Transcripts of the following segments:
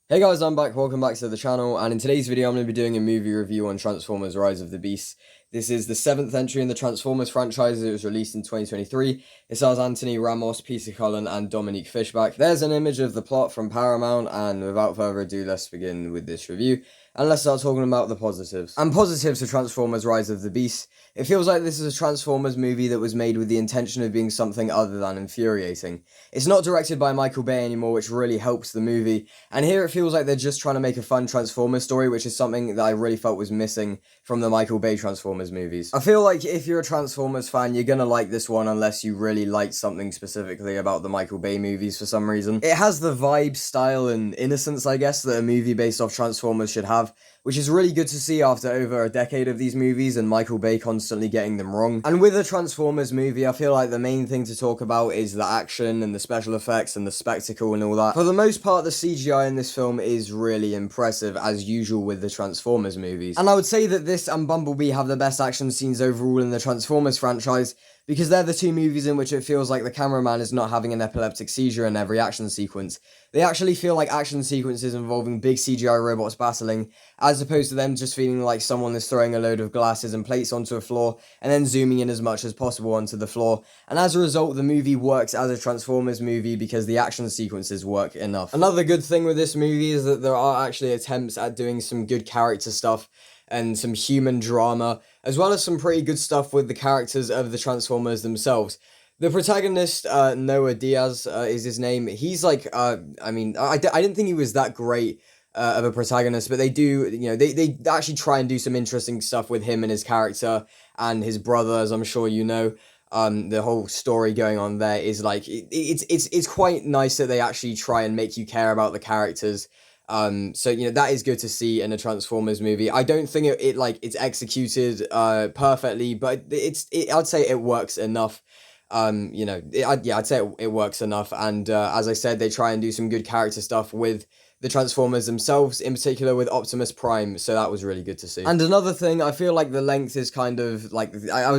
Hey guys, I'm back, welcome back to the channel, and in today's video I'm going to be doing a movie review on Transformers Rise of the Beasts. This is the 7th entry in the Transformers franchise. It was released in 2023. It stars Anthony Ramos, Peter Cullen, and Dominique Fishback. There's an image of the plot from Paramount, and without further ado, let's begin with this review. And let's start talking about the positives. And positives for Transformers Rise of the Beasts. It feels like this is a Transformers movie that was made with the intention of being something other than infuriating. It's not directed by Michael Bay anymore, which really helps the movie, and here it feels like they're just trying to make a fun Transformers story, which is something that I really felt was missing from the Michael Bay Transformers movies. I feel like if you're a Transformers fan, you're gonna like this one unless you really liked something specifically about the Michael Bay movies for some reason. It has the vibe, style, and innocence, I guess, that a movie based off Transformers should have, which is really good to see after over a decade of these movies and Michael Bay constantly getting them wrong. And with a Transformers movie, I feel like the main thing to talk about is the action and the special effects and the spectacle and all that. For the most part, the CGI in this film is really impressive, as usual with the Transformers movies. And I would say that this and Bumblebee have the best action scenes overall in the Transformers franchise, because they're the two movies in which it feels like the cameraman is not having an epileptic seizure in every action sequence. They actually feel like action sequences involving big CGI robots battling, as opposed to them just feeling like someone is throwing a load of glasses and plates onto a floor, and then zooming in as much as possible onto the floor. And as a result, the movie works as a Transformers movie because the action sequences work enough. Another good thing with this movie is that there are actually attempts at doing some good character stuff, and some human drama, as well as some pretty good stuff with the characters of the Transformers themselves. The protagonist, Noah Diaz, is his name. He's like, I didn't think he was that great of a protagonist, but they do, they actually try and do some interesting stuff with him and his character and his brother, as I'm sure you know. The whole story going on there is like, it's quite nice that they actually try and make you care about the characters. So that is good to see in a Transformers movie. I don't think it's executed perfectly, but I'd say it works enough. I'd say it works enough, and as I said, they try and do some good character stuff with the Transformers themselves, in particular with Optimus Prime, so that was really good to see. And another thing, I feel like the length is kind of like, I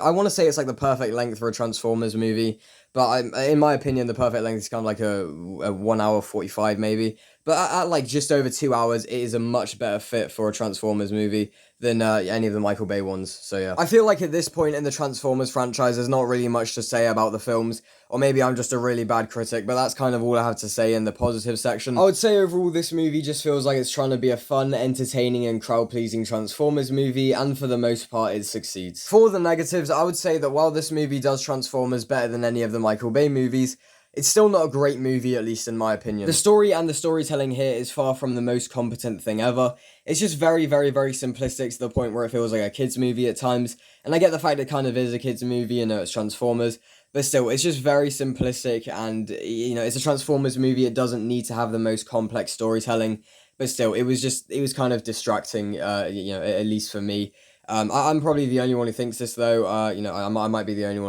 want to say it's like the perfect length for a Transformers movie, but in my opinion, the perfect length is kind of like a 1 hour 45 maybe. But at like just over 2 hours, it is a much better fit for a Transformers movie than any of the Michael Bay ones, so yeah. I feel like at this point in the Transformers franchise, there's not really much to say about the films, or maybe I'm just a really bad critic, but that's kind of all I have to say in the positive section. I would say overall this movie just feels like it's trying to be a fun, entertaining, and crowd-pleasing Transformers movie, and for the most part it succeeds. For the negatives, I would say that while this movie does Transformers better than any of the Michael Bay movies, it's still not a great movie, at least in my opinion. The story and the storytelling here is far from the most competent thing ever. It's just very, very, very simplistic to the point where it feels like a kid's movie at times. And I get the fact it kind of is a kid's movie, it's Transformers, but still, it's just very simplistic, and, it's a Transformers movie. It doesn't need to have the most complex storytelling, but still, it was kind of distracting, at least for me. I'm probably the only one who thinks this, though. I might be the only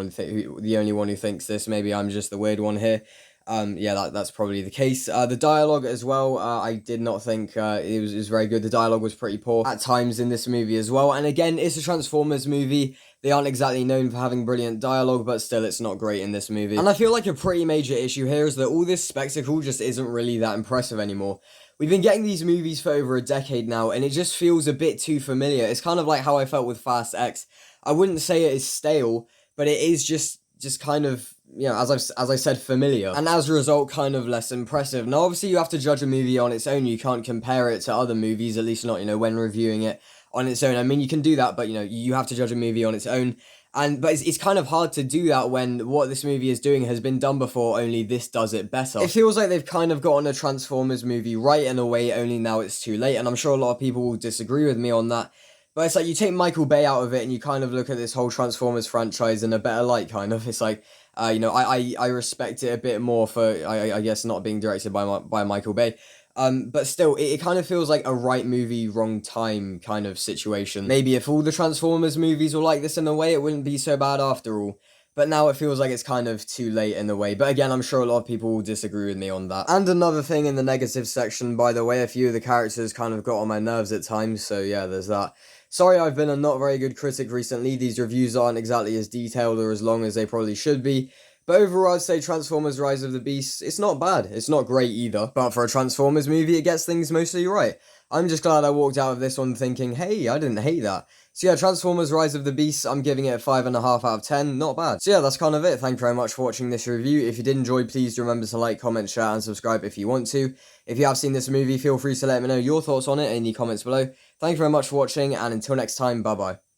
one who thinks this. Maybe I'm just the weird one here. That's probably the case. The dialogue as well, I did not think it was very good. The dialogue was pretty poor at times in this movie as well. And again, it's a Transformers movie. They aren't exactly known for having brilliant dialogue, but still, it's not great in this movie. And I feel like a pretty major issue here is that all this spectacle just isn't really that impressive anymore. We've been getting these movies for over a decade now, and it just feels a bit too familiar. It's kind of like how I felt with Fast X. I wouldn't say it is stale, but it is just kind of, as I said, familiar, and as a result, kind of less impressive. Now, obviously, you have to judge a movie on its own. You can't compare it to other movies, at least not, when reviewing it on its own. I mean, you can do that, but, you have to judge a movie on its own. But it's kind of hard to do that when what this movie is doing has been done before, only this does it better. It feels like they've kind of gotten a Transformers movie right in a way, only now it's too late, and I'm sure a lot of people will disagree with me on that. But it's like, you take Michael Bay out of it, and you kind of look at this whole Transformers franchise in a better light, kind of. It's like, I respect it a bit more for, I guess, not being directed by Michael Bay. But still, it kind of feels like a right movie, wrong time kind of situation. Maybe if all the Transformers movies were like this in a way, it wouldn't be so bad after all. But now it feels like it's kind of too late in a way. But again, I'm sure a lot of people will disagree with me on that. And another thing in the negative section, by the way, a few of the characters kind of got on my nerves at times, so yeah, there's that. Sorry, I've been a not very good critic recently. These reviews aren't exactly as detailed or as long as they probably should be. But overall, I'd say Transformers Rise of the Beast, it's not bad. It's not great either, but for a Transformers movie, it gets things mostly right. I'm just glad I walked out of this one thinking, hey, I didn't hate that. So yeah, Transformers Rise of the Beast, I'm giving it a 5.5 out of 10, not bad. So yeah, that's kind of it. Thank you very much for watching this review. If you did enjoy, please do remember to like, comment, share, and subscribe if you want to. If you have seen this movie, feel free to let me know your thoughts on it in the comments below. Thank you very much for watching, and until next time, bye bye.